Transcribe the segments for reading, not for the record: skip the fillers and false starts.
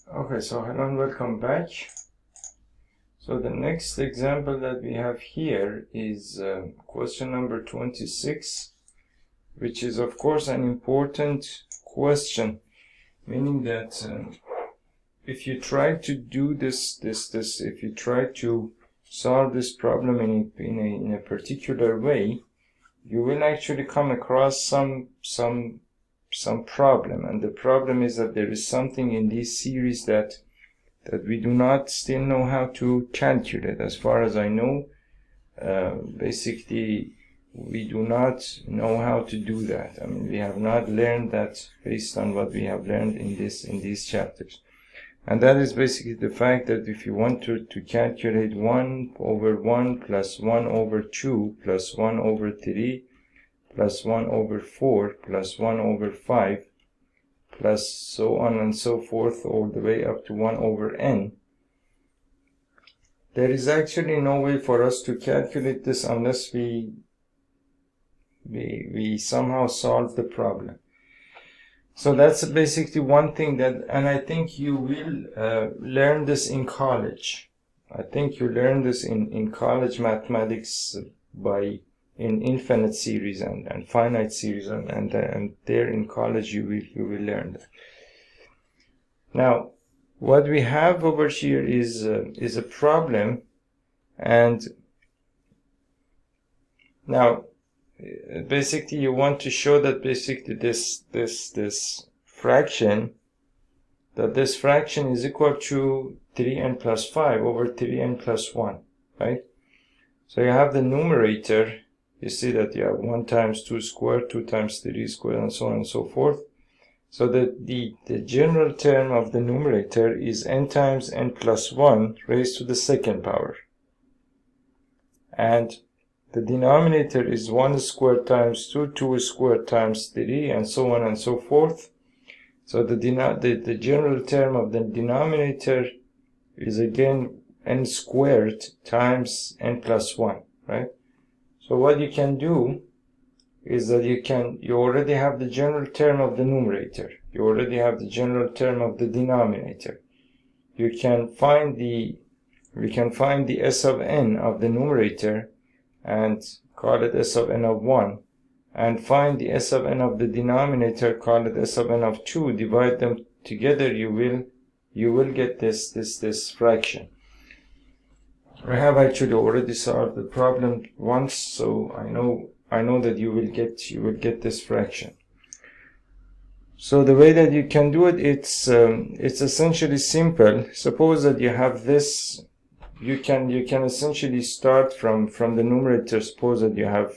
Okay, so hello and welcome back. So the next example that we have here is question number 26, which is of course an important question, meaning that if you try to do if you try to solve this problem in a particular way, you will actually come across some problem, and the problem is that there is something in this series that we do not still know how to calculate. As far as I know, basically we do not know how to do that. I mean, we have not learned that based on what we have learned in these chapters. And that is basically the fact that if you want to calculate 1 over 1 plus 1 over 2 plus 1 over 3 plus 1 over 4 plus 1 over 5 plus so on and so forth all the way up to 1 over n, there is actually no way for us to calculate this unless we somehow solve the problem. So that's basically one thing that, and I think you will learn this in college. I think you learn this in college mathematics in infinite series and finite series, and there in college you will learn that. Now, what we have over here is a problem, and now basically you want to show that basically this fraction, that this fraction is equal to 3n plus 5 over 3n plus 1, right? So you have the numerator. You see that you have 1 times 2 squared, 2 times 3 squared, and so on and so forth. So that the general term of the numerator is n times n plus 1 raised to the second power. And the denominator is 1 squared times 2, 2 squared times 3, and so on and so forth. So the general term of the denominator is again n squared times n plus 1, right? So what you can do is that you already have the general term of the numerator. You already have the general term of the denominator. You can find the s of n of the numerator and call it s of n of 1, and find the s of n of the denominator, call it s of n of 2, divide them together, you will get this fraction. I have actually already solved the problem once, so I know that you will get this fraction. So the way that you can do it, it's essentially simple. Suppose that you have this, you can essentially start from the numerator. Suppose that you have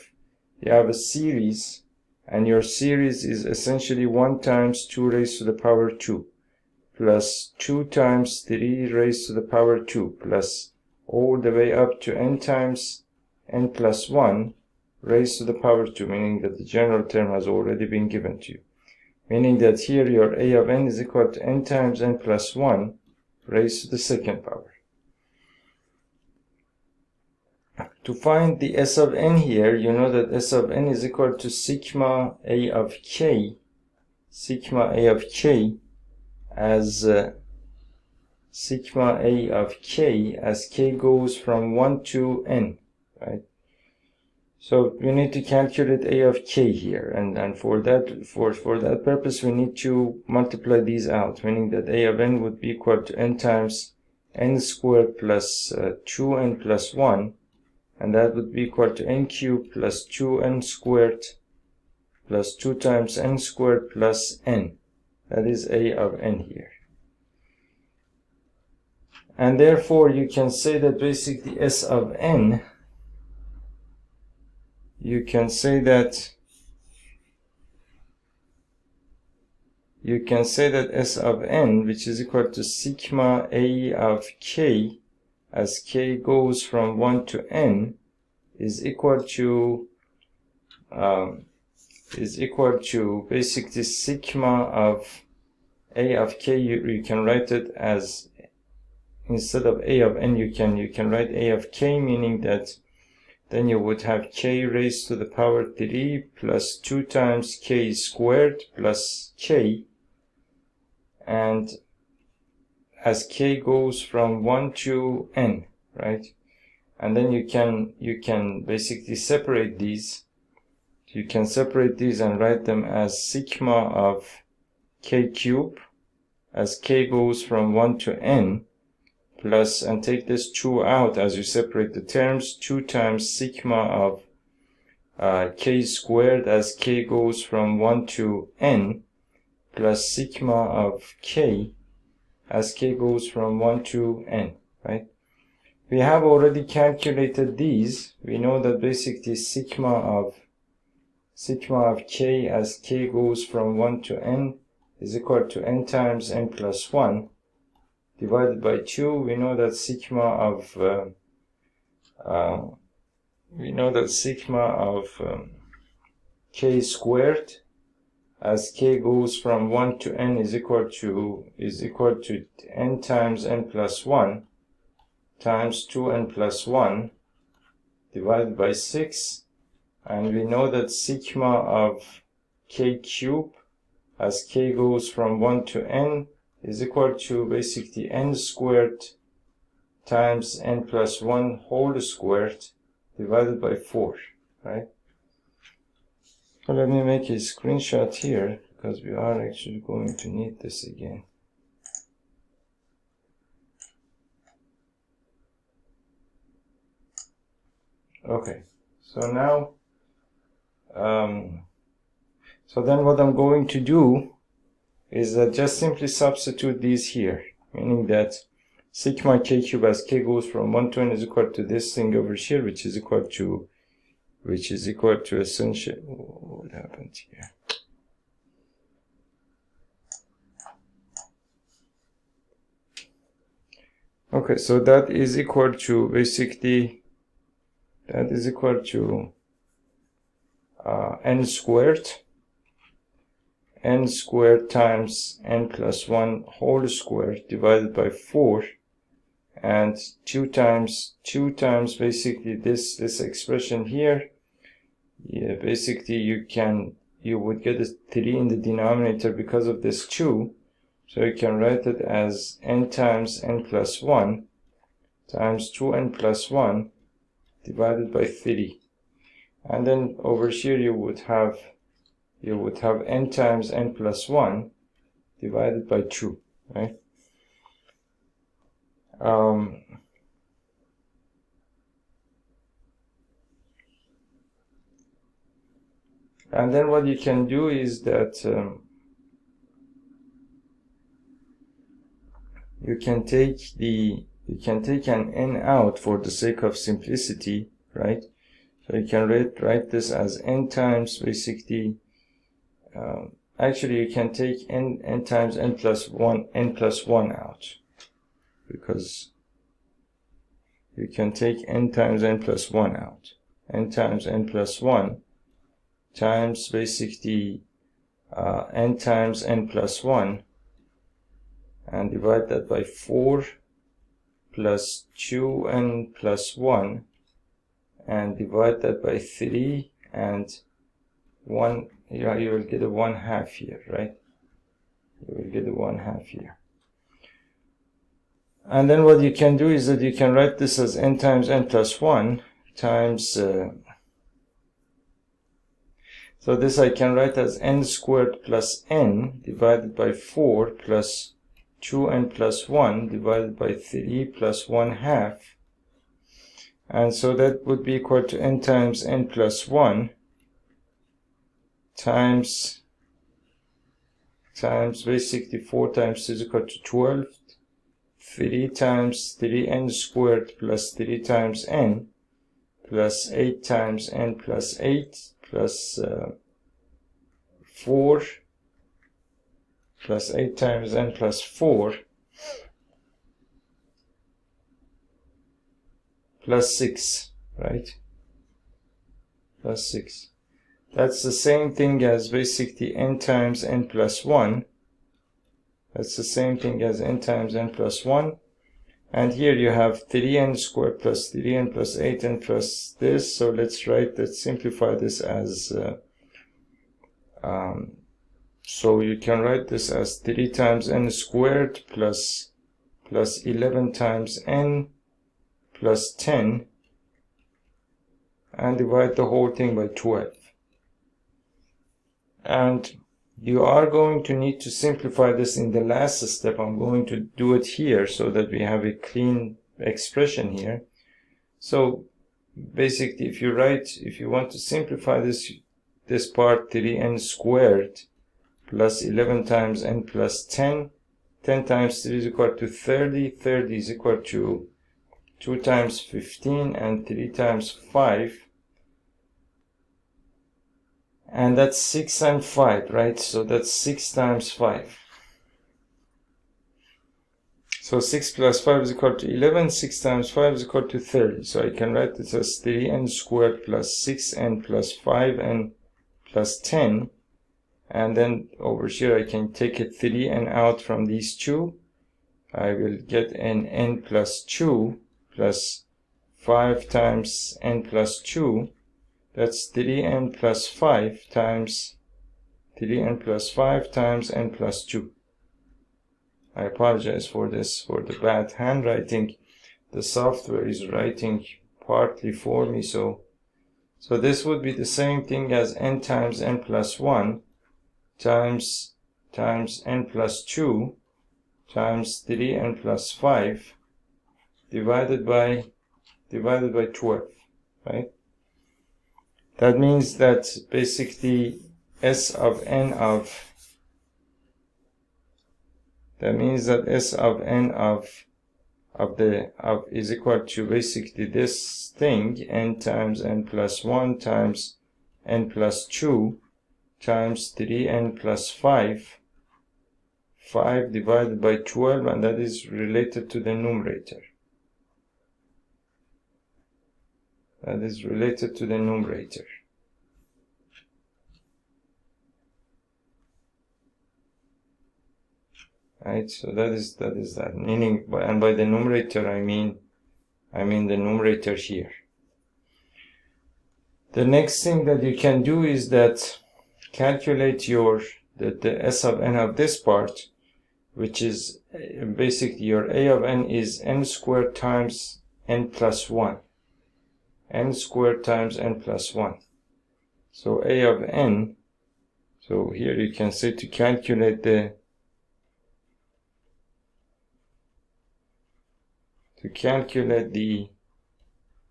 a series, and your series is essentially 1 times 2 raised to the power 2 plus 2 times 3 raised to the power 2 plus all the way up to n times n plus 1 raised to the power 2, meaning that the general term has already been given to you. Meaning that here your a of n is equal to n times n plus 1 raised to the second power. To find the s of n here, you know that s of n is equal to sigma a of k as k goes from 1 to n, right? So we need to calculate a of k here, and for that purpose we need to multiply these out, meaning that a of n would be equal to n times n squared plus 2n plus 1, and that would be equal to n cubed plus 2n squared plus 2 times n squared plus n. That is a of n here. And therefore you can say that basically s of n, you can say that s of n, which is equal to sigma a of k as k goes from 1 to n, is equal to basically sigma of a of k. You can write it as, instead of a of n, you can write a of k, meaning that then you would have k raised to the power 3 plus 2 times k squared plus k, and as k goes from 1 to n, right? And then you can basically separate these. You can separate these and write them as sigma of k cube as k goes from 1 to n, plus, and take this 2 out as you separate the terms, 2 times sigma of k squared as k goes from 1 to n, plus sigma of k as k goes from 1 to n, right? We have already calculated these. We know that basically sigma of k as k goes from 1 to n is equal to n times n plus 1 divided by 2. We know that sigma of k squared as k goes from 1 to n is equal to n times n plus 1 times 2n plus 1 divided by 6, and we know that sigma of k cube as k goes from 1 to n is equal to basically n squared times n plus 1 whole squared divided by 4, right? So let me make a screenshot here because we are actually going to need this again. Okay, so now so then what I'm going to do is just simply substitute these here, meaning that sigma k cube as k goes from 1 to n is equal to this thing over here, which is equal to essentially, what happened here? Okay, so that is equal to basically, that is equal to n squared times n plus 1 whole square divided by 4, and 2 times basically this expression here. Yeah, basically you would get a 3 in the denominator because of this 2, so you can write it as n times n plus 1 times 2n plus 1 divided by 3, and then over here you would have n times n plus 1 divided by 2, right? And then what you can do is that you can take an n out for the sake of simplicity, right? So you can write this as n times basically, actually you can take n times n plus 1 out, because you can take n times n plus 1 out. N times n plus 1 times basically n times n plus 1, and divide that by 4 plus 2n plus 1, and divide that by 3, and 1, you will get a 1/2 here, right? You will get a 1/2 here. And then what you can do is that you can write this as n times n plus 1 times, so this I can write as n squared plus n divided by 4 plus 2n plus 1 divided by 3 plus 1/2. And so that would be equal to n times n plus 1 times basically 4 times 2 is equal to 12, 3 times 3n squared plus 3 times n plus 8 times n plus 8 plus 4 plus 8 times n plus 4 plus 6, right? Plus 6. That's the same thing as basically n times n plus 1. That's the same thing as n times n plus 1. And here you have 3n squared plus 3n plus 8n plus this. So let's simplify this as, so you can write this as 3 times n squared plus plus 11 times n plus 10 and divide the whole thing by 12. And you are going to need to simplify this in the last step. I'm going to do it here so that we have a clean expression here. So basically, if you want to simplify this part, 3n squared plus 11 times n plus 10, 10 times 3 is equal to 30, 30 is equal to 2 times 15 and 3 times 5. And that's 6 and 5, right? So that's 6 times 5. So 6 plus 5 is equal to 11. 6 times 5 is equal to 30. So I can write this as 3n squared plus 6n plus 5n plus 10. And then over here I can take a 3n out from these two. I will get an n plus 2 plus 5 times n plus 2. That's 3n plus 5 times 3n plus 5 times n plus 2. I apologize for this, for the bad handwriting. The software is writing partly for me, so this would be the same thing as n times n plus 1 times n plus 2 times 3n plus 5 divided by 12, right? That means that basically S of n of is equal to basically this thing, n times n plus 1 times n plus 2 times 3n plus 5 divided by 12, and that is related to the numerator. That is related to the numerator. Right, so that is that. Meaning, and by the numerator I mean the numerator here. The next thing that you can do is that calculate the S of n of this part, which is basically your A of n is n squared times n plus 1. N squared times n plus 1. So A of n, so here you can say to calculate the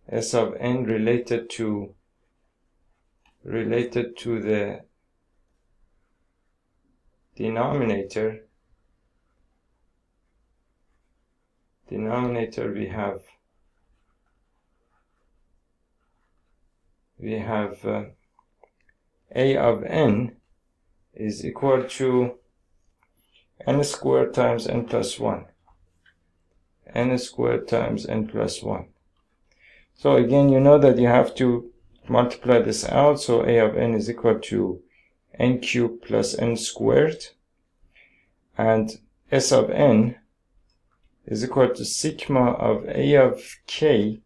S of n related to the denominator. We have A of n is equal to n squared times n plus 1. N squared times n plus 1. So again, you know that you have to multiply this out. So A of n is equal to n cubed plus n squared. And S of n is equal to sigma of A of k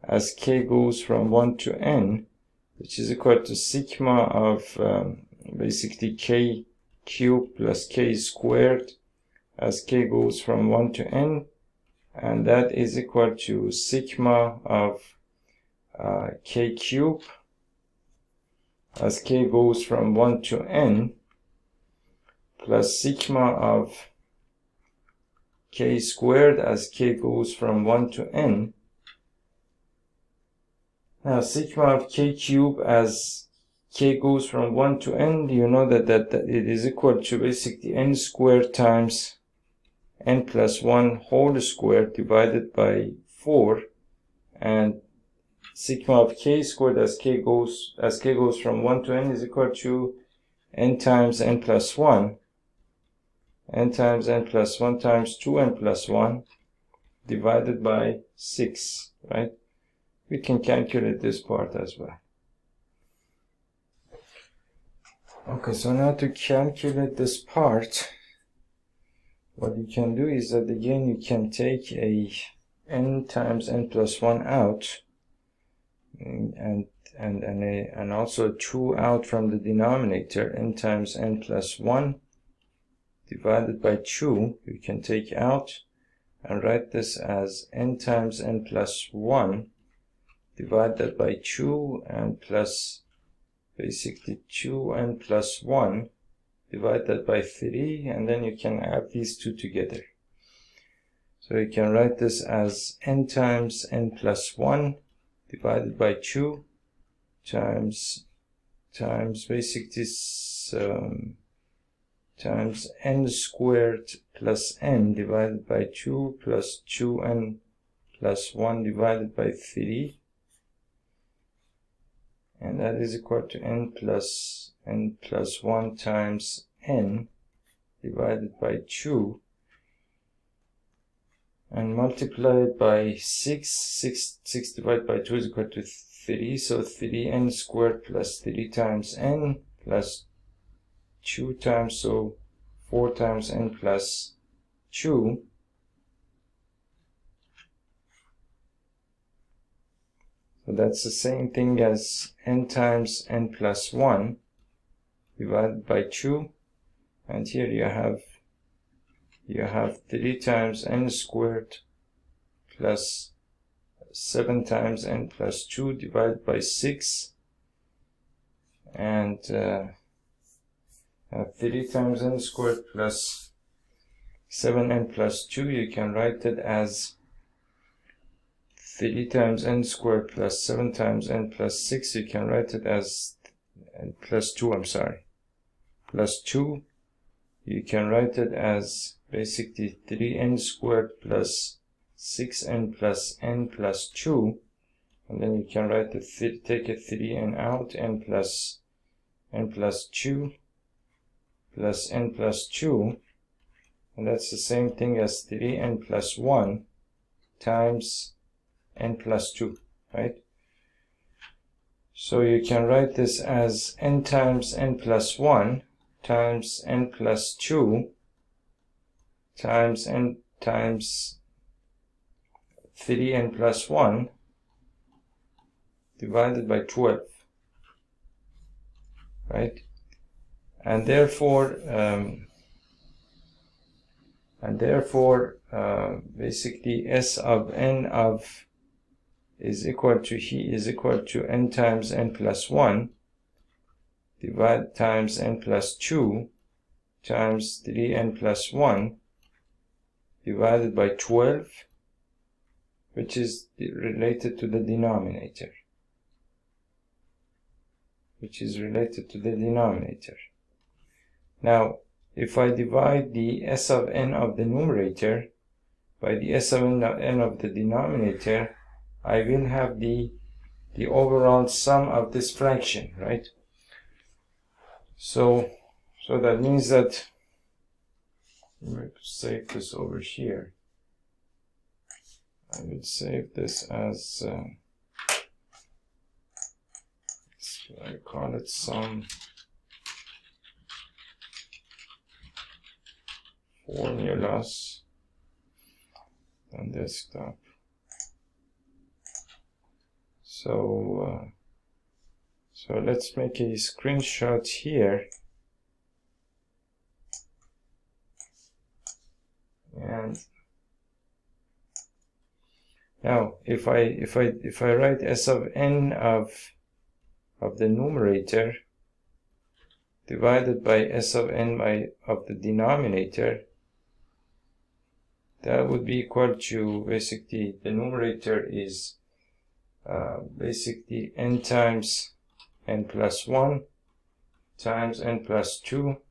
as k goes from 1 to n, which is equal to sigma of basically k cubed plus k squared as k goes from 1 to n, and that is equal to sigma of k cubed as k goes from 1 to n plus sigma of k squared as k goes from 1 to n. Now sigma of k cubed as k goes from 1 to n, you know that it is equal to basically n squared times n plus 1 whole squared divided by 4, and sigma of k squared as k goes from 1 to n is equal to n times n plus 1, n times n plus 1 times 2n plus 1 divided by 6, right? We can calculate this part as well. Okay, so now to calculate this part, what you can do is that again you can take a n times n plus 1 out, and also 2 out from the denominator. N times n plus 1 divided by 2 you can take out, and write this as n times n plus 1, divide that by 2 and plus basically 2n plus 1, divide that by 3, and then you can add these two together. So you can write this as n times n plus 1 divided by 2 times basically times n squared plus n divided by 2 plus 2n plus 1 divided by 3, and that is equal to n plus 1 times n divided by 2, and multiply it by 6. 6 divided by 2 is equal to 3, so 3n squared plus 3 times n plus 2 times, so 4 times n plus 2. So that's the same thing as n times n plus 1 divided by 2, and here you have 3 times n squared plus 7 times n plus 2 divided by 6, and 3 times n squared plus 7n plus 2, you can write it as 3 times n squared plus 7 times n plus 6, you can write it as plus 2, I'm sorry, plus 2, you can write it as basically 3n squared plus 6n plus n plus 2, and then you can write it, take a 3n out, n plus 2 plus n plus 2, and that's the same thing as 3n plus 1 times n plus 2, right? So you can write this as n times n plus 1 times n plus 2 times n times 3n plus 1 divided by 12, right? And therefore basically s of n of is equal to n times n plus 1 divide times n plus 2 times 3n plus 1 divided by 12, which is related to the denominator. Now, if I divide the s of n of the numerator by the s of n of the denominator, I will have the overall sum of this fraction, right? So that means that, let me save this over here. I will save this as I call it sum formulas on desktop. So let's make a screenshot here, and now if I write s of n of the numerator divided by s of n of the denominator, that would be equal to, basically the numerator is basically n times n plus 1 times n plus 2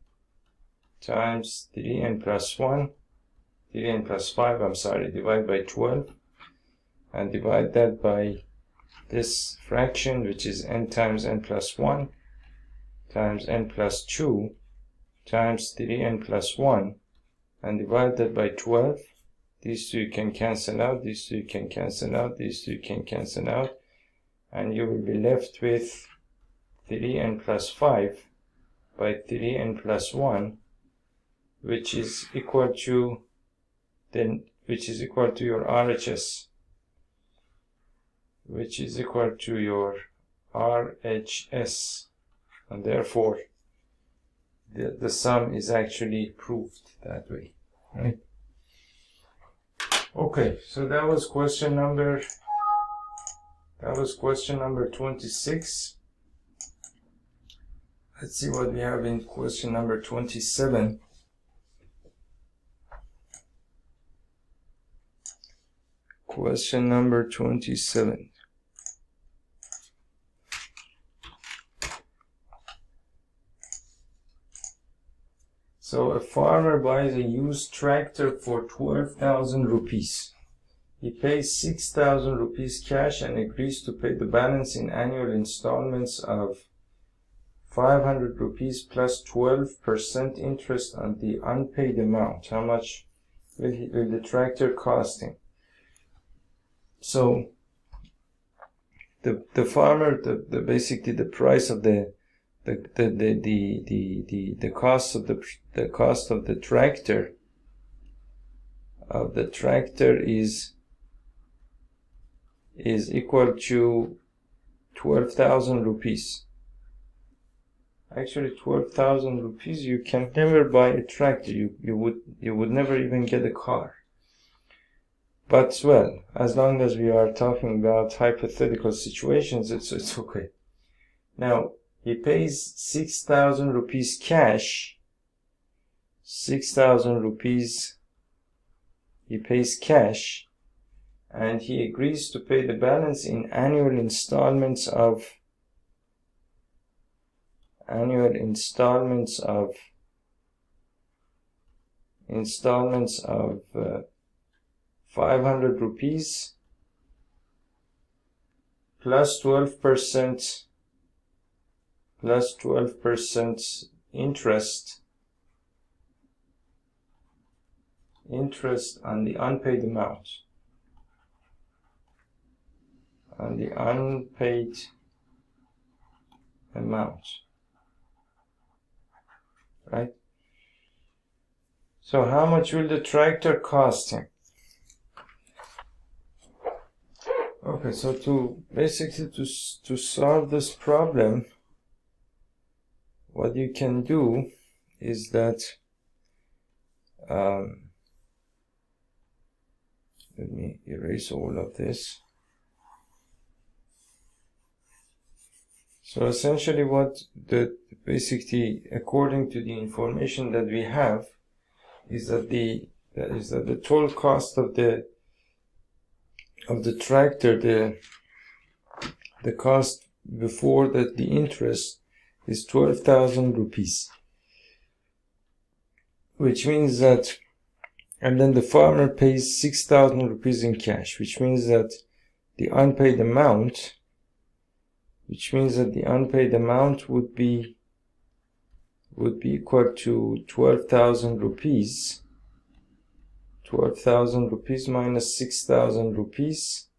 times 3n plus 1, 3n plus 5, I'm sorry, divided by 12, and divide that by this fraction, which is n times n plus 1 times n plus 2 times 3n plus 1, and divide that by 12. These two can cancel out, these two can cancel out, these two can cancel out, and you will be left with 3n plus 5 by 3n plus 1, which is equal to your RHS, and therefore the sum is actually proved that way, right? Okay, so that was question number 26. Let's see what we have in question number 27. Question number 27. So a farmer buys a used tractor for 12,000 rupees. He pays 6,000 rupees cash and agrees to pay the balance in annual installments of 500 rupees plus 12% interest on the unpaid amount. How much will the tractor cost him? So the farmer, basically the price of the cost of the tractor is equal to 12,000 rupees. Actually, 12,000 rupees, you can never buy a tractor. You would never even get a car. But well, as long as we are talking about hypothetical situations, it's okay. Now he pays 6,000 rupees cash. 6,000 rupees he pays cash, and he agrees to pay the balance in annual installments of 500 rupees plus 12% interest on the unpaid amount. Right? So how much will the tractor cost him? Okay, so to solve this problem, what you can do is that let me erase all of this. So essentially basically according to the information that we have is that the total cost of the tractor, the cost before that the interest is 12,000 rupees, which means that, and then the farmer pays 6,000 rupees in cash, which means that the unpaid amount would be equal to 12,000 rupees. 12,000 rupees minus 6,000 rupees,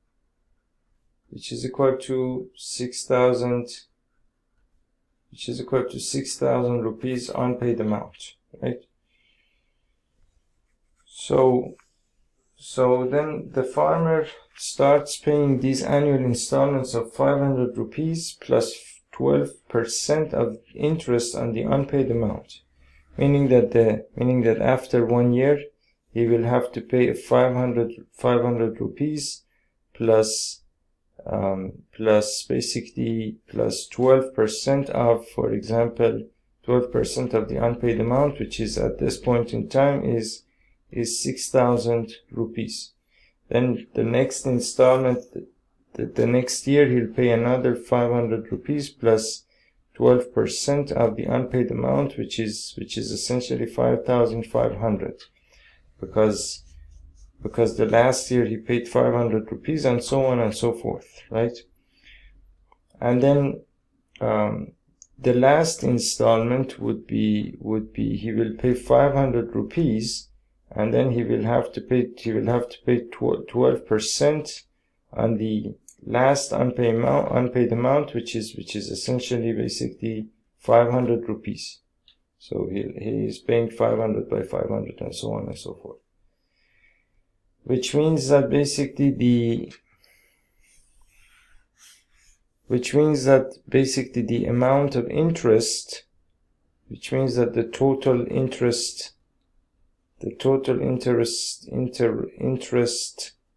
which is equal to 6,000 rupees unpaid amount, right? So then the farmer starts paying these annual installments of 500 rupees plus 12% of interest on the unpaid amount, meaning that after 1 year he will have to pay 500 rupees plus 12% of, for example, 12% of the unpaid amount, which is at this point in time is 6,000 rupees. Then the next installment, the next year he'll pay another 500 rupees plus 12% of the unpaid amount, which is essentially 5,500, because the last year he paid 500 rupees and so on and so forth, right? And then the last installment would be he will pay 500 rupees, and then he will have to pay 12% on the last unpaid amount, which is essentially basically 500 rupees. So he is paying 500 by 500 and so on and so forth. Which means that basically the amount of interest, which means that the total interest the total interest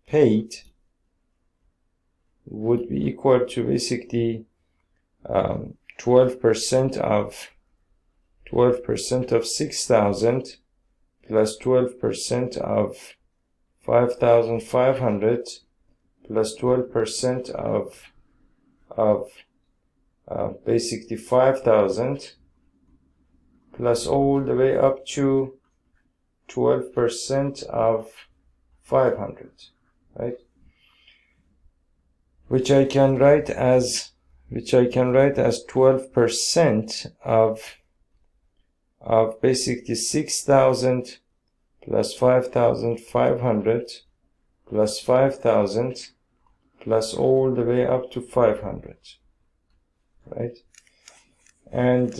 paid would be equal to basically 12% of 6,000 plus 12% of 5,500 plus 12% of basically 5,000 plus all the way up to 12% of 500, right? Which I can write as 12% of basically 6,000 plus 5,500 plus 5,000 plus all the way up to 500, right? And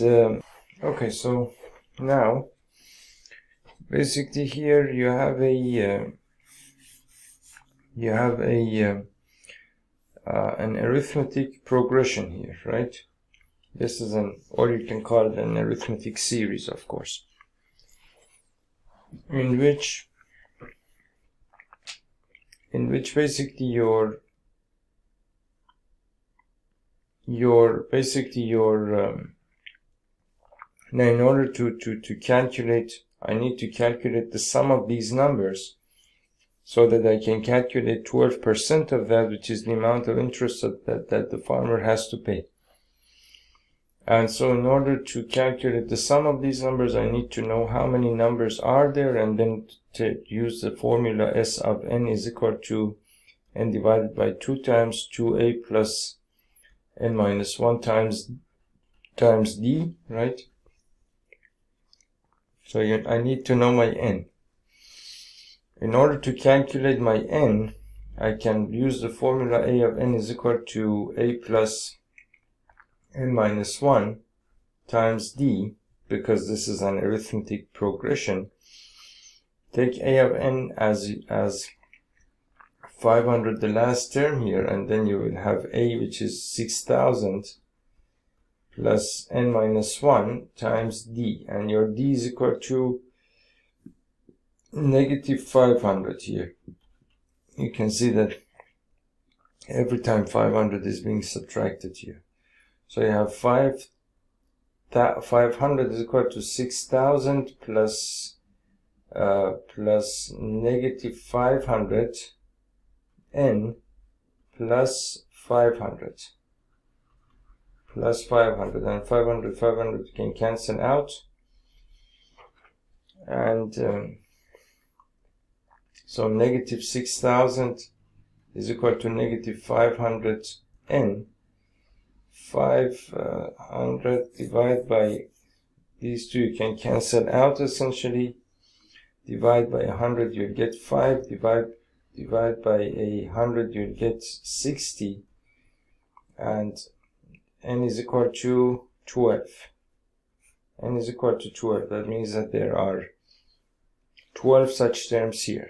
okay, so now basically here you have an arithmetic progression here, right? This is or you can call it an arithmetic series, of course, in which basically your now in order to calculate, I need to calculate the sum of these numbers so that I can calculate 12% of that, which is the amount of interest that the farmer has to pay. And so in order to calculate the sum of these numbers, I need to know how many numbers are there, and then to use the formula S of n is equal to n divided by 2 times 2a plus n minus 1 times d, right? So I need to know my n. In order to calculate my n, I can use the formula a of n is equal to a plus n minus 1 times d, because this is an arithmetic progression. Take a of n as 500, the last term here, and then you will have a, which is 6,000 plus n minus 1 times d, and your d is equal to negative 500 here. You can see that every time 500 is being subtracted here. So you have 500 is equal to 6,000 plus negative 500 n plus 500 plus 500, and 500 can cancel out, and so negative 6,000 is equal to negative 500 n. 500 divided by these two, you can cancel out essentially. Divide by 100, you'll get 5. Divide by 100, you'll get 60. And n is equal to 12. N is equal to 12. That means that there are 12 such terms here.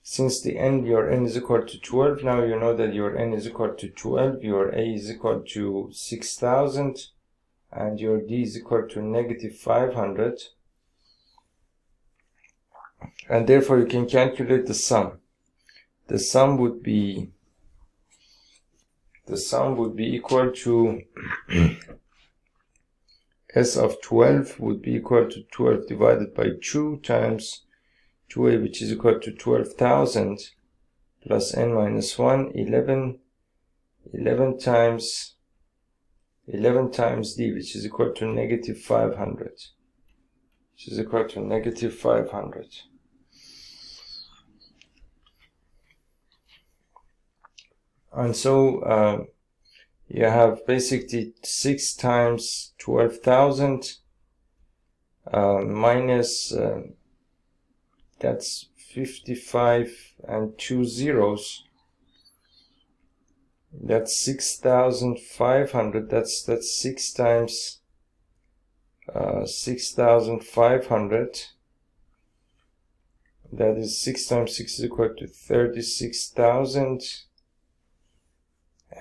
Since your n is equal to 12, now you know that your n is equal to 12, your a is equal to 6,000, and your d is equal to negative 500. And therefore you can calculate the sum. The sum would be equal to S of 12 would be equal to 12 divided by 2 times 2a, which is equal to 12,000 plus n minus 1, 11 times d, which is equal to negative 500, which is equal to negative 500. And so you have basically 6 times 12,000 minus that's 55 and 2 zeros. That's 6,500. That's 6 times 6,500. That is 6 times 6 is equal to 36,000.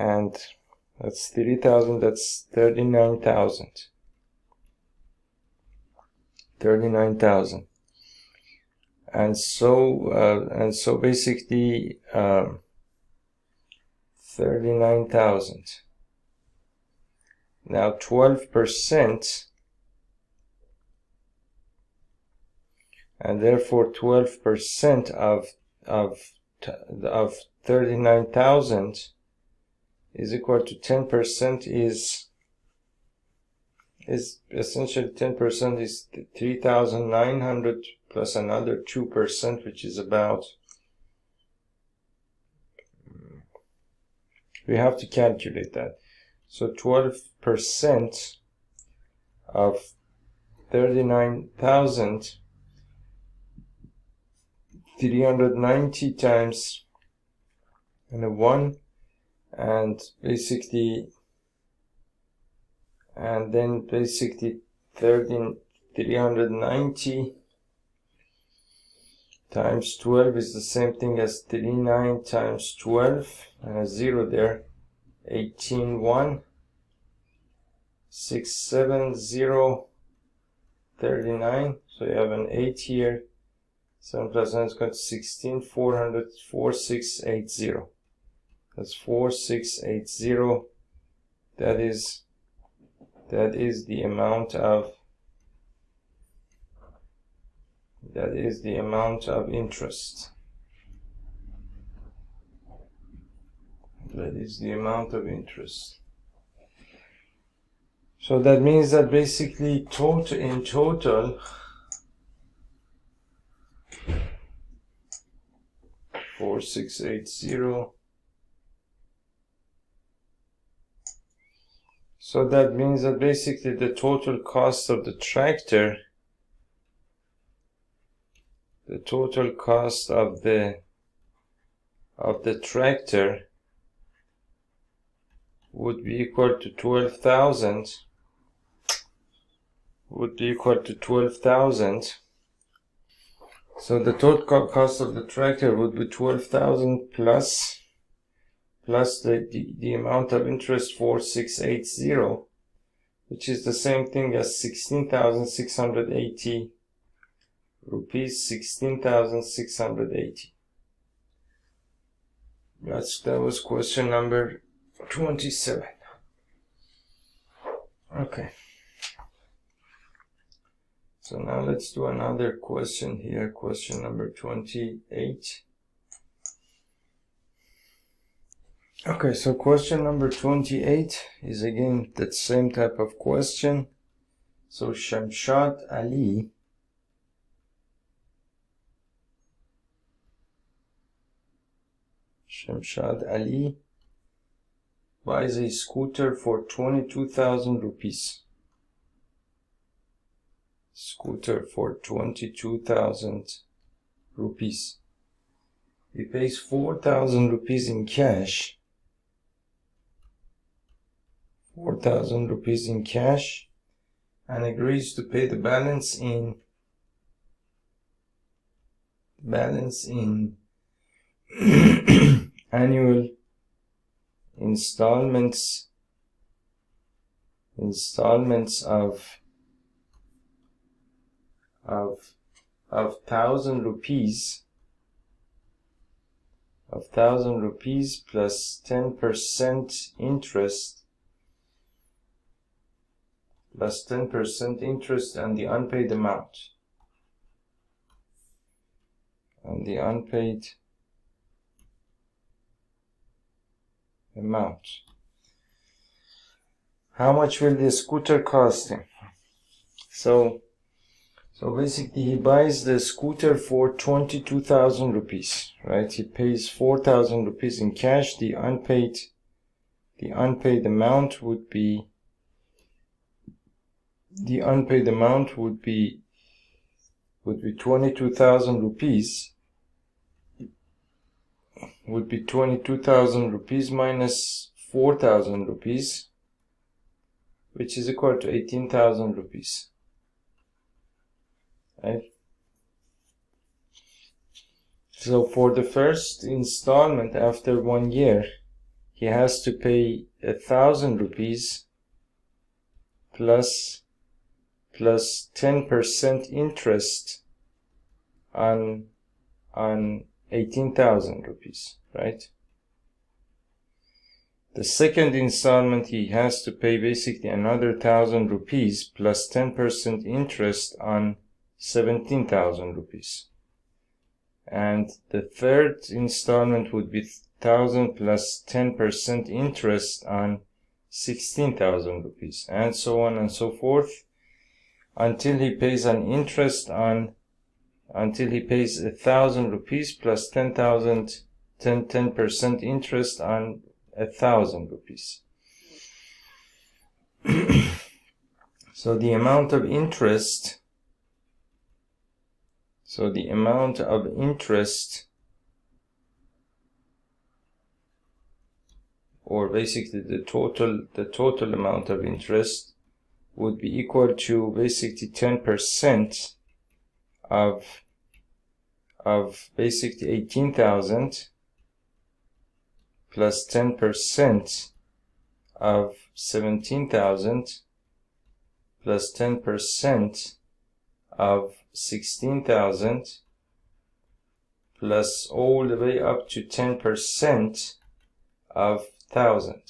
And that's 3,000. That's 39,000. 39,000. and so basically 39,000. Now 12%, and therefore 12% of 39,000 is equal to 10%, is essentially 10% is 3,900 plus another 2%, which is about, we have to calculate that. So 12% of 39,000, 390 times and a 1, and basically, and then basically 390 times 12 is the same thing as 39 times 12, and a 0 there, 18, 1, 6, 7, 0, 39, so you have an 8 here, 7 plus 9 is equal to 16, 400, 4680. That's 4680. That is the amount of, interest. That is the amount of interest. So that means that basically in total 4680. So that means that basically the total cost of the tractor, would be equal to 12,000. So the total cost of the tractor would be 12,000 plus the amount of interest 4680, which is the same thing as 16,680 rupees. 16,680. That was question number 27. Okay. So now let's do another question here, question number 28. Okay, so question number 28 is again that same type of question. So Shamshad Ali buys a scooter for 22,000 rupees. Scooter for 22,000 rupees. He pays 4,000 rupees in cash. 4,000 rupees in cash, and agrees to pay the balance in annual installments of 1,000 rupees, plus 10% interest, and the unpaid amount. How much will the scooter cost him? So basically he buys the scooter for 22,000 rupees, right? He pays 4,000 rupees in cash. The unpaid amount would be 22,000 rupees. Would be 22,000 rupees minus 4,000 rupees, which is equal to 18,000 rupees. Right? So for the first installment after 1 year, he has to pay 1,000 rupees plus 10% interest on 18,000 rupees, right? The second installment, he has to pay basically another 1,000 rupees plus 10% interest on 17,000 rupees. And the third installment would be 1,000 plus 10% interest on 16,000 rupees, and so on and so forth, until he pays an interest on, until he pays 1,000 rupees plus 10% interest on 1,000 rupees. So the amount of interest, or basically the total amount of interest would be equal to basically 10% of basically 18,000 plus 10% of 17,000 plus 10% of 16,000 plus all the way up to 10% of 1,000.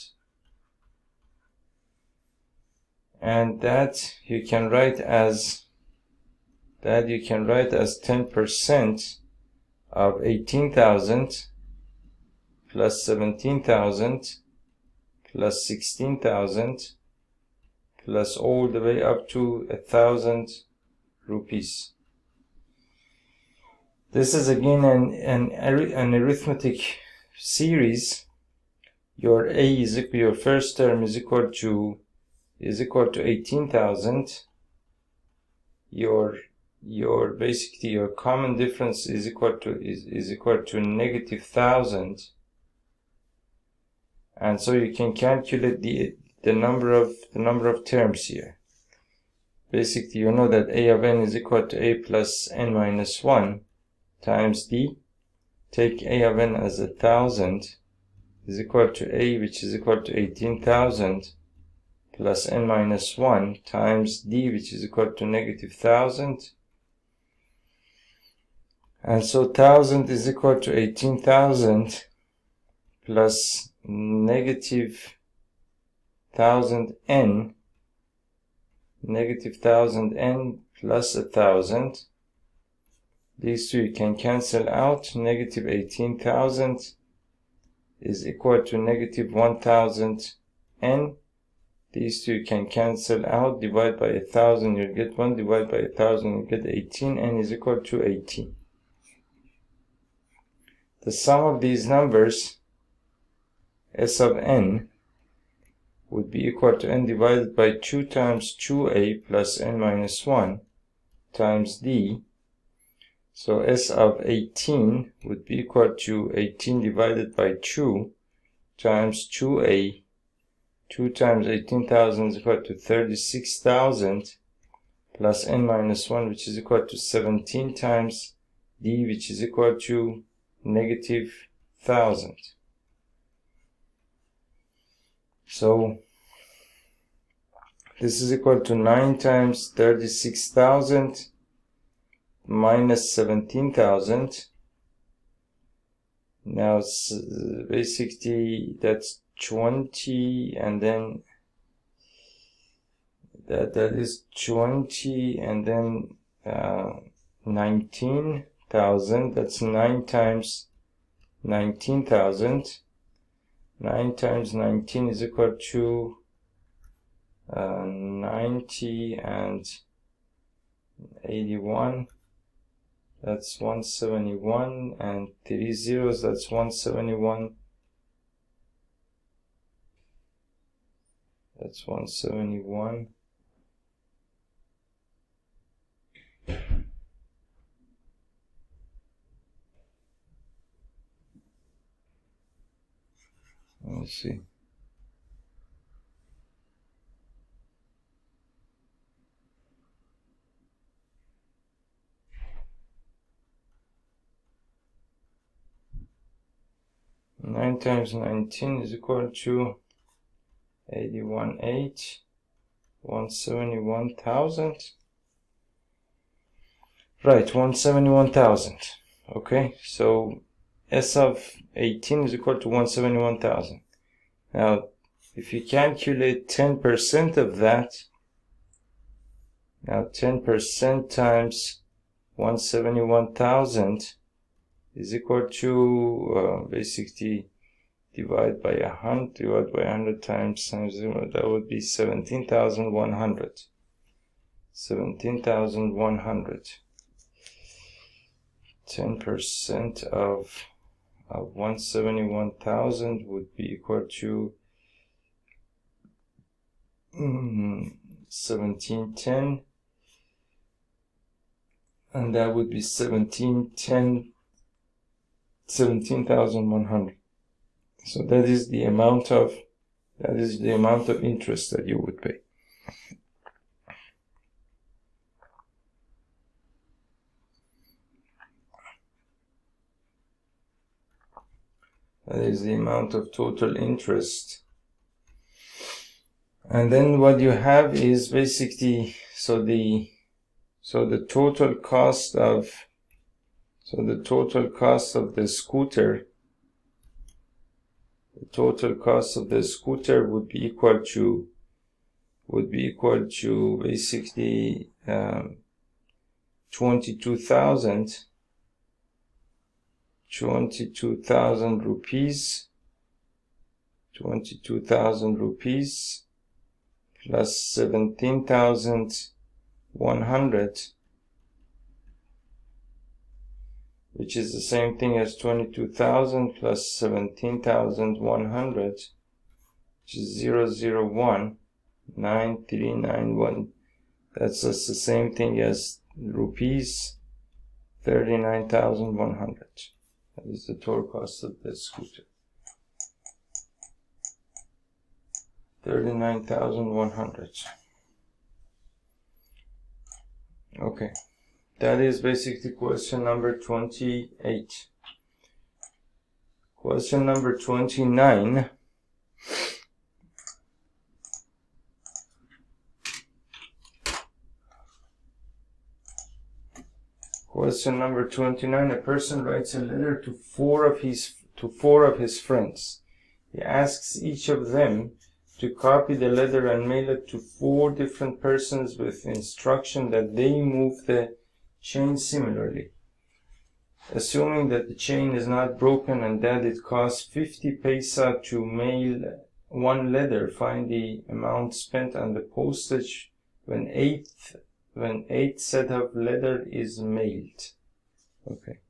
And that you can write as 10% of 18,000 plus 17,000 plus 16,000 plus all the way up to 1,000 rupees. This is again an arithmetic series. Your A is equal, your first term is equal to 18,000. Your basically your common difference is equal to negative 1,000, and so you can calculate the number of terms here. Basically, you know that A of n is equal to A plus n minus 1 times D. Take A of n as 1,000 is equal to A, which is equal to 18,000 plus n minus 1 times D, which is equal to negative 1,000. And so 1,000 is equal to 18,000 plus negative 1,000n, negative 1,000n plus 1,000. These two you can cancel out. Negative 18,000 is equal to negative 1,000n. These two you can cancel out. Divide by 1,000, you'll get 1. Divide by 1,000, you'll get 18. N is equal to 18. The sum of these numbers, S of n, would be equal to n divided by 2 times 2a plus n minus 1 times d. So S of 18 would be equal to 18 divided by 2 times 2a. 2 times 18,000 is equal to 36,000 plus n minus 1, which is equal to 17 times d, which is equal to negative 1,000. So this is equal to 9 times 36,000 minus 17,000. Now basically that's 20, and then that is 20, and then 19,000. That's 9 times 19,000. 9 times 19 is equal to 90 and 81. That's 171, and 3 zeros, that's 171. That's 171. Let's see. Nine times 19 is equal to 81,800, 171,000. Right, 171,000. Okay, so S of 18 is equal to 171,000. Now, if you calculate 10% of that, now 10% times 171,000 is equal to basically divide by 100 times 0, that would be 17,100. 17,100. 10% of 171,000 would be equal to 1710, and that would be 17,100. So that is the amount of interest that you would pay. That is the amount of total interest. And then what you have is basically, so the total cost of the scooter, would be equal to basically 22,000 rupees, 22,000 rupees plus 17,100, which is the same thing as 22,000 plus 17,100, which is 0019391. That's just the same thing as rupees 39,100. That is the total cost of the scooter. 39,100. Okay, that is basically question number 28. Question number 29. Question number 29. A person writes a letter to four of his friends. He asks each of them to copy the letter and mail it to 4 different persons with instruction that they move the chain similarly. Assuming that the chain is not broken and that it costs 50 paisa to mail one letter, find the amount spent on the postage when eighth set of letter is mailed. Okay.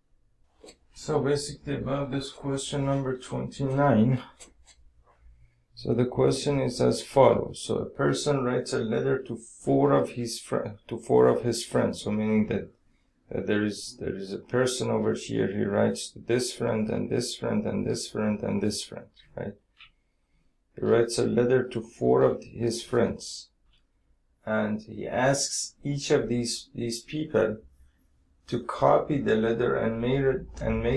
So basically about this question number 29. So the question is as follows. So a person writes a letter to 4 of his friends. So meaning that there is a person over here. He writes to this friend and this friend and this friend and this friend, right? He writes a letter to 4 of his friends, and he asks each of these people to copy the letter and mail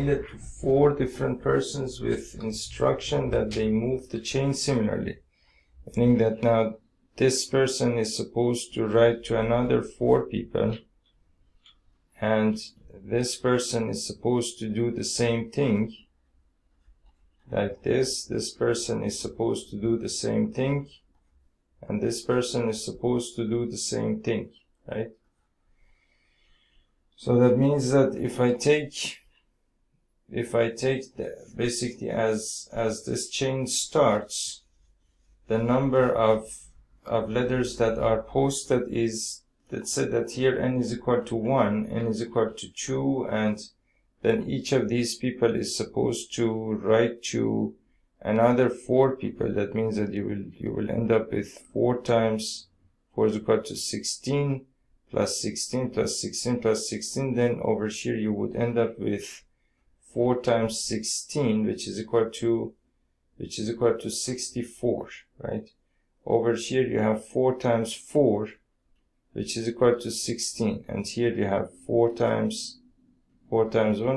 it to 4 different persons with instruction that they move the chain similarly. Meaning that now this person is supposed to write to another 4 people, and this person is supposed to do the same thing like this. This person is supposed to do the same thing, and this person is supposed to do the same thing, right? So that means that if I take basically as this chain starts, the number of letters that are posted is, let's say that here n is equal to 1, n is equal to 2, and then each of these people is supposed to write to another 4 people. That means that you will end up with 4 times 4 is equal to 16 plus 16 plus 16 plus 16. Then over here you would end up with 4 times 16, which is equal to 64, right? Over here you have 4 times 4, which is equal to 16, and here you have 4 times 1,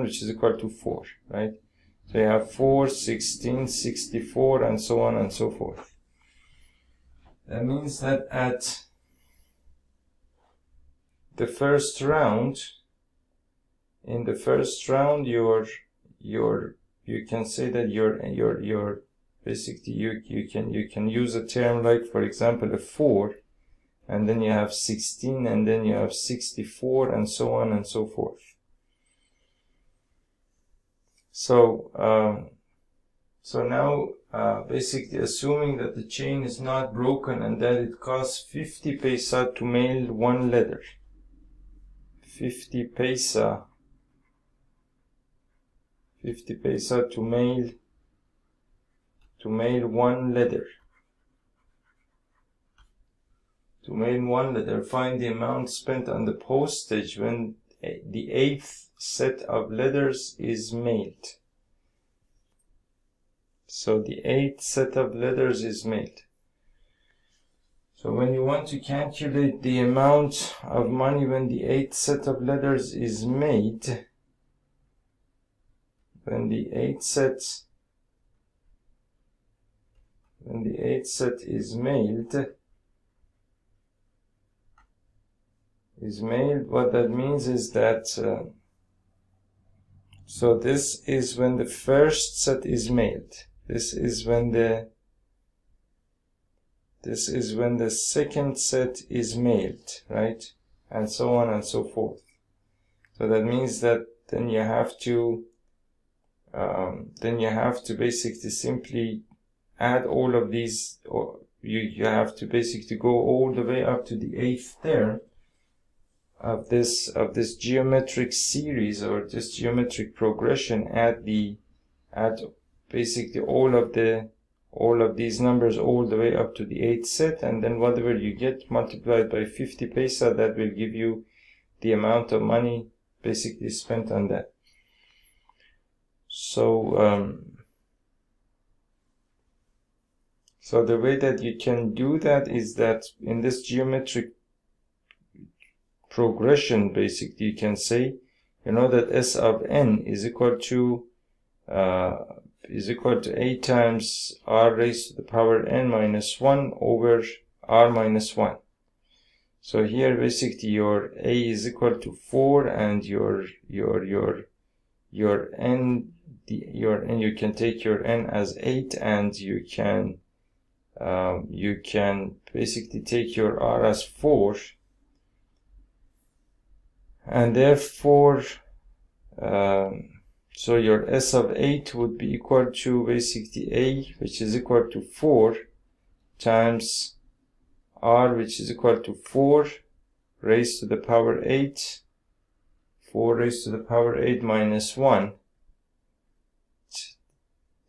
which is equal to 4, right? So you have 4, 16, 64, and so on and so forth. That means that at the first round, in the first round, you can say that your basically you can use a term like, for example, a 4, and then you have 16, and then you have 64, and so on and so forth. So now basically assuming that the chain is not broken and that it costs 50 paisa to mail one letter. 50 paisa to mail one letter. To mail one letter, find the amount spent on the postage when the 8th set of letters is mailed. So the 8th set of letters is mailed. So when you want to calculate the amount of money when the 8th set of letters is made, when the 8th set is mailed, what that means is that so this is when the first set is mailed. This is when the second set is mailed, right? And so on and so forth. So that means that then you have to basically simply add all of these, or you have to basically go all the way up to the 8th term of this geometric series, or this geometric progression, add basically all of these numbers all the way up to the 8th set, and then whatever you get multiplied by 50 paisa, that will give you the amount of money basically spent on that. So so the way that you can do that is that in this geometric progression, basically you can say, you know, that S of n is equal to a times r raised to the power n minus 1 over r minus 1. So here basically your a is equal to 4, and your n, you can take your n as 8, and you can basically take your r as 4, and therefore so your S of 8 would be equal to basically a, which is equal to 4, times r, which is equal to 4 raised to the power 8, 4 raised to the power 8 minus 1,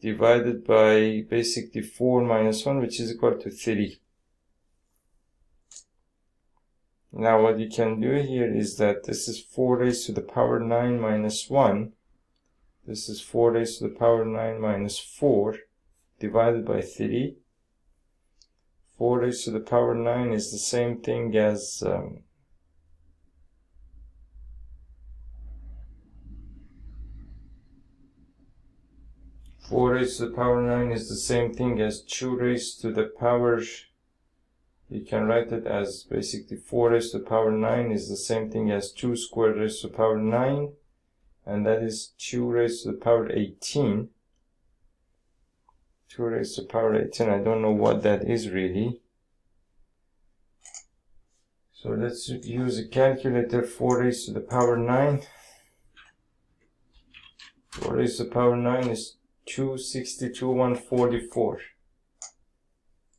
divided by basically 4 minus 1, which is equal to 3. Now what you can do here is that this is 4 raised to the power 9 minus 1. This is 4 raised to the power 9 minus 4 divided by 3. 4 raised to the power 9 is the same thing as 4 raised to the power 9 is the same thing as 2 raised to the power, you can write it as basically 4 raised to the power 9 is the same thing as 2 squared raised to the power 9, and that is 2 raised to the power 18. 2 raised to the power 18, I don't know what that is really. So let's use a calculator. 4 raised to the power 9. 4 raised to the power 9 is 262,144.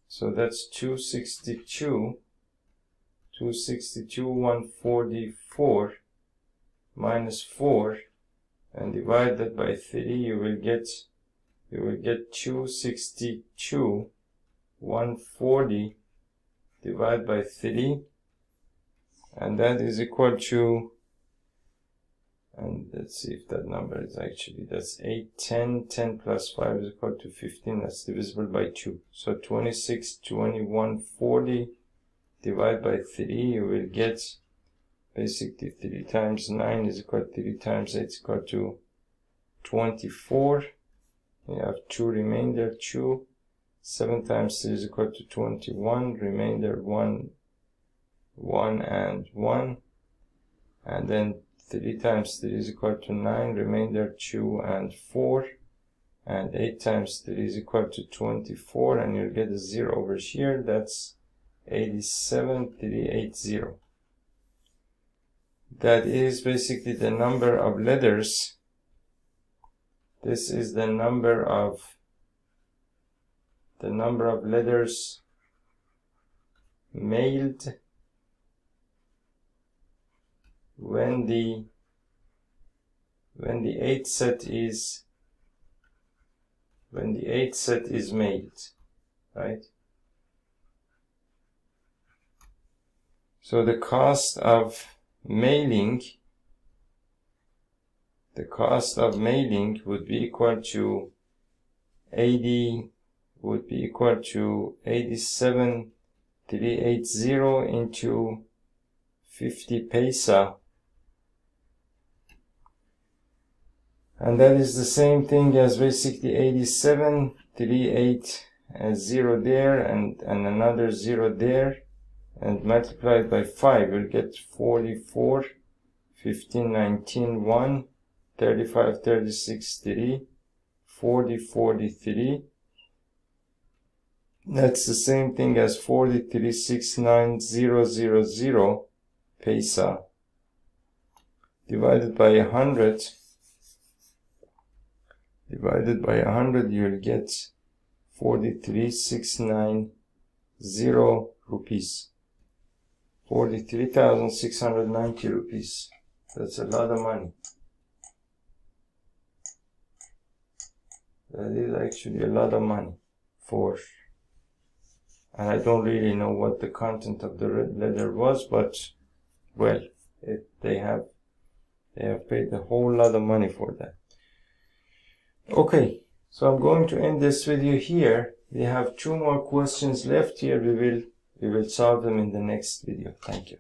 So that's 262,144 minus 4, and divide that by 3, you will get 262,140 divided by 3, and that is equal to, and let's see if that number is actually, that's 8, 10, 10 plus 5 is equal to 15, that's divisible by 2. So 262,140 divided by 3, you will get basically 3 times 9 is equal to 3 times 8 is equal to 24. You have 2 remainder, 2. 7 times 3 is equal to 21. Remainder 1, 1 and 1. And then 3 times 3 is equal to 9, remainder 2 and 4, and 8 times 3 is equal to 24, and you'll get a 0 over here. That's 87,380. That is basically the number of letters. This is the number of letters mailed when the 8th set is mailed, right? So the cost of mailing would be equal to 87,380 into 50 paisa, and that is the same thing as basically 87,380 there and another 0 there, and multiplied by 5, we'll get 44, 15, 19, 1, 35, 36, 3, 40, 43. That's the same thing as 43,69000 paisa divided by 100. Divided by 100, you'll get 43,690 rupees. 43,690 rupees. That's a lot of money. That is actually a lot of money and I don't really know what the content of the red letter was, but well, they have paid a whole lot of money for that. Okay, so I'm going to end this video here. We have 2 more questions left here. We will solve them in the next video. Thank you.